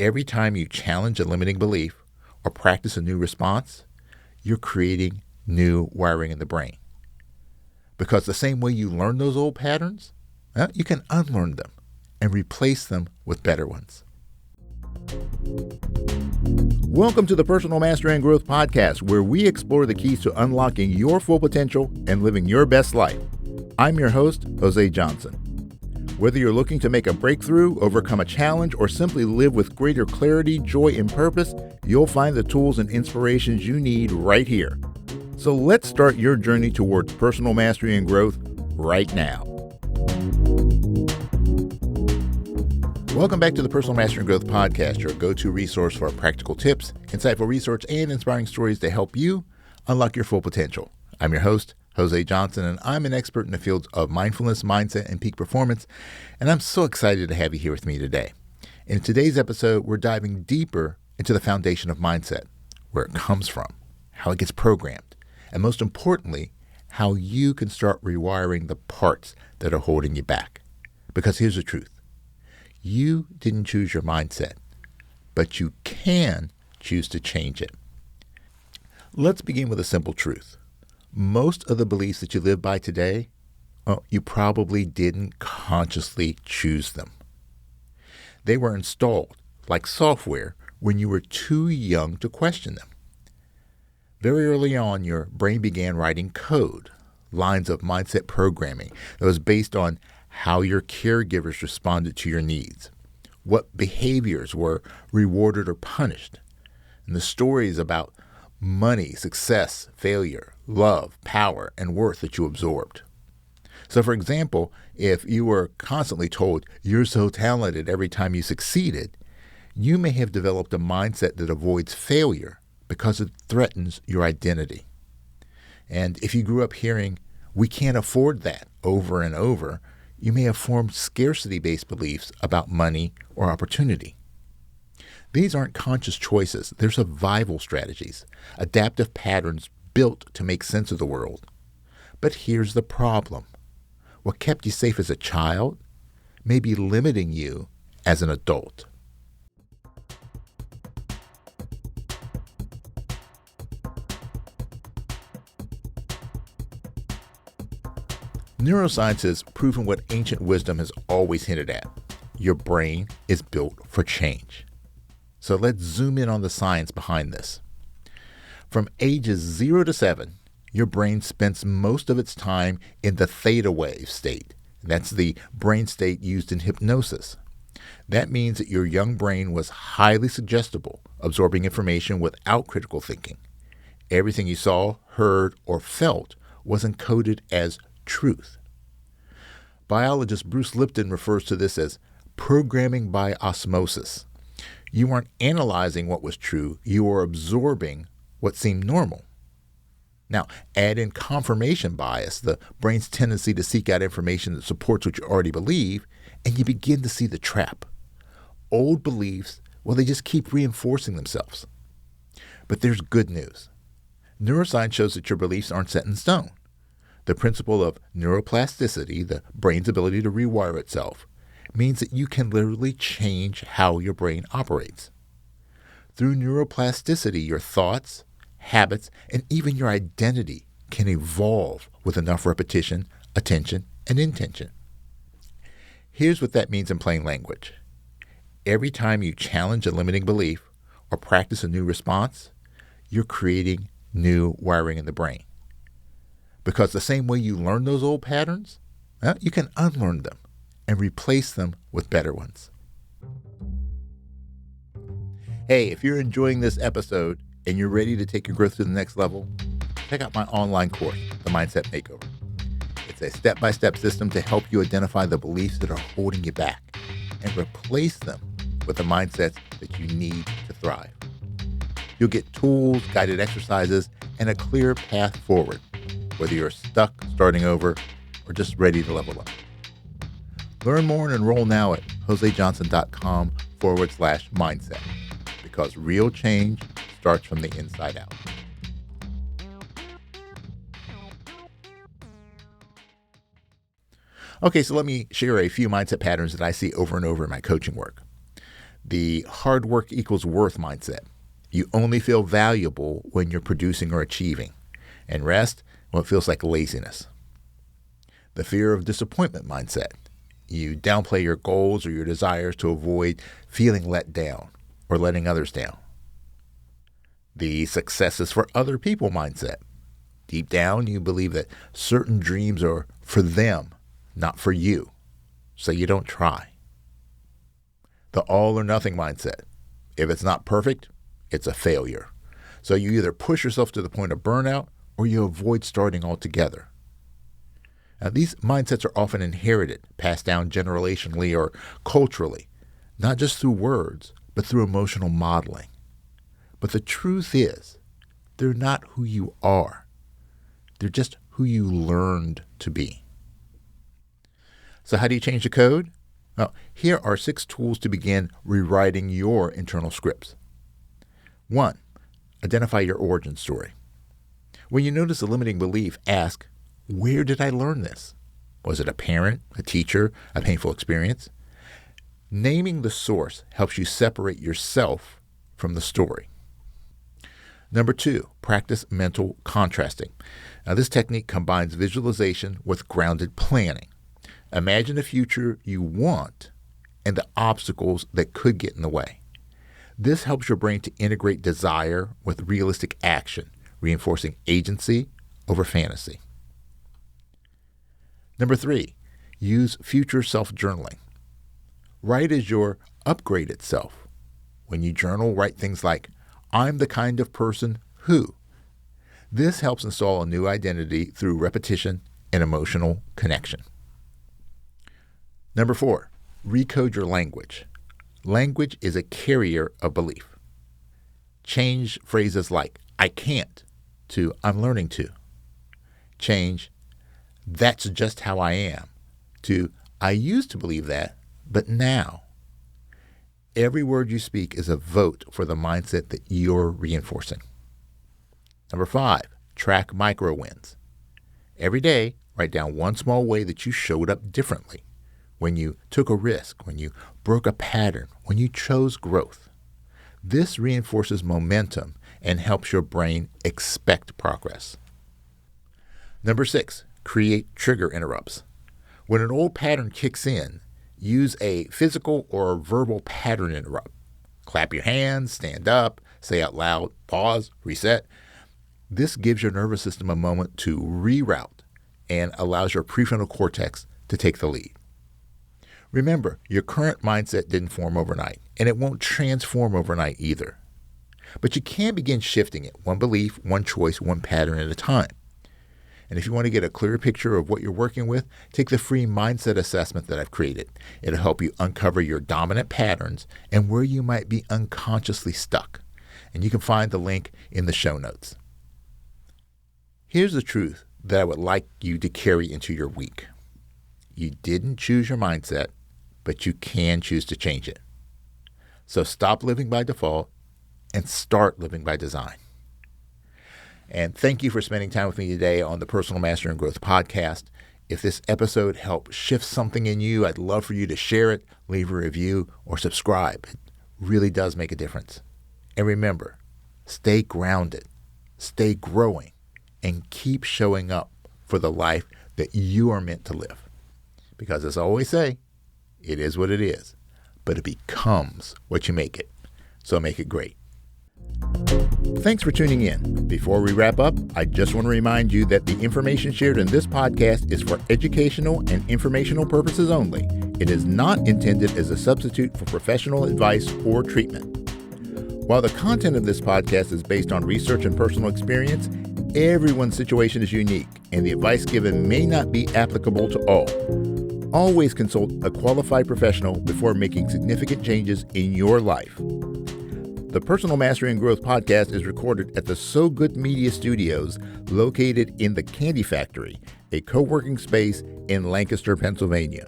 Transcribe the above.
Every time you challenge a limiting belief or practice a new response, you're creating new wiring in the brain. Because the same way you learn those old patterns, you can unlearn them and replace them with better ones. Welcome to the Personal Mastery and Growth Podcast, where we explore the keys to unlocking your full potential and living your best life. I'm your host, Jose Johnson. Whether you're looking to make a breakthrough, overcome a challenge, or simply live with greater clarity, joy, and purpose, you'll find the tools and inspirations you need right here. So let's start your journey towards personal mastery and growth right now. Welcome back to the Personal Mastery and Growth Podcast, your go-to resource for practical tips, insightful research, and inspiring stories to help you unlock your full potential. I'm your host, Jose Johnson, and I'm an expert in the fields of mindfulness, mindset, and peak performance, and I'm so excited to have you here with me today. In today's episode, we're diving deeper into the foundation of mindset, where it comes from, how it gets programmed, and most importantly, how you can start rewiring the parts that are holding you back. Because here's the truth. You didn't choose your mindset, but you can choose to change it. Let's begin with a simple truth. Most of the beliefs that you live by today, you probably didn't consciously choose them. They were installed, like software, when you were too young to question them. Very early on, your brain began writing code, lines of mindset programming that was based on how your caregivers responded to your needs, what behaviors were rewarded or punished, and the stories about money, success, failure, love, power, and worth that you absorbed. So, for example, if you were constantly told you're so talented every time you succeeded, you may have developed a mindset that avoids failure because it threatens your identity. And if you grew up hearing, we can't afford that over and over, you may have formed scarcity-based beliefs about money or opportunity. These aren't conscious choices. They're survival strategies, adaptive patterns built to make sense of the world. But here's the problem. What kept you safe as a child may be limiting you as an adult. Neuroscience has proven what ancient wisdom has always hinted at. Your brain is built for change. So let's zoom in on the science behind this. From ages 0 to 7, your brain spends most of its time in the theta wave state. That's the brain state used in hypnosis. That means that your young brain was highly suggestible, absorbing information without critical thinking. Everything you saw, heard, or felt was encoded as truth. Biologist Bruce Lipton refers to this as programming by osmosis. You weren't analyzing what was true, you were absorbing what seemed normal. Now, add in confirmation bias, the brain's tendency to seek out information that supports what you already believe, and you begin to see the trap. Old beliefs, they just keep reinforcing themselves. But there's good news. Neuroscience shows that your beliefs aren't set in stone. The principle of neuroplasticity, the brain's ability to rewire itself, means that you can literally change how your brain operates. Through neuroplasticity, your thoughts, habits, and even your identity can evolve with enough repetition, attention, and intention. Here's what that means in plain language. Every time you challenge a limiting belief or practice a new response, you're creating new wiring in the brain. Because the same way you learn those old patterns, you can unlearn them and replace them with better ones. Hey, if you're enjoying this episode and you're ready to take your growth to the next level, check out my online course, The Mindset Makeover. It's a step-by-step system to help you identify the beliefs that are holding you back and replace them with the mindsets that you need to thrive. You'll get tools, guided exercises, and a clear path forward, whether you're stuck, starting over, or just ready to level up. Learn more and enroll now at josejohnson.com/mindset, because real change starts from the inside out. Okay, so let me share a few mindset patterns that I see over and over in my coaching work. the hard work equals worth mindset. You only feel valuable when you're producing or achieving. And rest, well, it feels like laziness. The fear of disappointment mindset. You downplay your goals or your desires to avoid feeling let down or letting others down. The successes for other people mindset. Deep down, you believe that certain dreams are for them, not for you, so you don't try. The all or nothing mindset. If it's not perfect, it's a failure. So you either push yourself to the point of burnout or you avoid starting altogether. Now, these mindsets are often inherited, passed down generationally or culturally, not just through words, but through emotional modeling. But the truth is, they're not who you are. They're just who you learned to be. So how do you change the code? Well, here are 6 tools to begin rewriting your internal scripts. 1, identify your origin story. When you notice a limiting belief, ask, where did I learn this? Was it a parent, a teacher, a painful experience? Naming the source helps you separate yourself from the story. Number 2, practice mental contrasting. Now, this technique combines visualization with grounded planning. Imagine a future you want and the obstacles that could get in the way. This helps your brain to integrate desire with realistic action, reinforcing agency over fantasy. Number 3, use future self-journaling. Write as your upgraded self. When you journal, write things like, I'm the kind of person who. This helps install a new identity through repetition and emotional connection. Number 4, recode your language. Language is a carrier of belief. Change phrases like, I can't, to I'm learning to. Change, that's just how I am, to I used to believe that, but now. Every word you speak is a vote for the mindset that you're reinforcing. Number 5, track micro wins. Every day, write down one small way that you showed up differently. When you took a risk, when you broke a pattern, when you chose growth. This reinforces momentum and helps your brain expect progress. Number 6, create trigger interrupts. When an old pattern kicks in, use a physical or verbal pattern interrupt. Clap your hands, stand up, say out loud, pause, reset. This gives your nervous system a moment to reroute and allows your prefrontal cortex to take the lead. Remember, your current mindset didn't form overnight, and it won't transform overnight either. But you can begin shifting it, one belief, one choice, one pattern at a time. And if you want to get a clearer picture of what you're working with, take the free mindset assessment that I've created. It'll help you uncover your dominant patterns and where you might be unconsciously stuck. And you can find the link in the show notes. Here's the truth that I would like you to carry into your week. You didn't choose your mindset, but you can choose to change it. So stop living by default and start living by design. And thank you for spending time with me today on the Personal Mastery and Growth podcast. If this episode helped shift something in you, I'd love for you to share it, leave a review, or subscribe. It really does make a difference. And remember, stay grounded, stay growing, and keep showing up for the life that you are meant to live. Because as I always say, it is what it is, but it becomes what you make it. So make it great. Thanks for tuning in. Before we wrap up, I just want to remind you that the information shared in this podcast is for educational and informational purposes only. It is not intended as a substitute for professional advice or treatment. While the content of this podcast is based on research and personal experience, everyone's situation is unique, and the advice given may not be applicable to all. Always consult a qualified professional before making significant changes in your life. The Personal Mastery and Growth podcast is recorded at the So Good Media Studios located in the Candy Factory, a co-working space in Lancaster, Pennsylvania.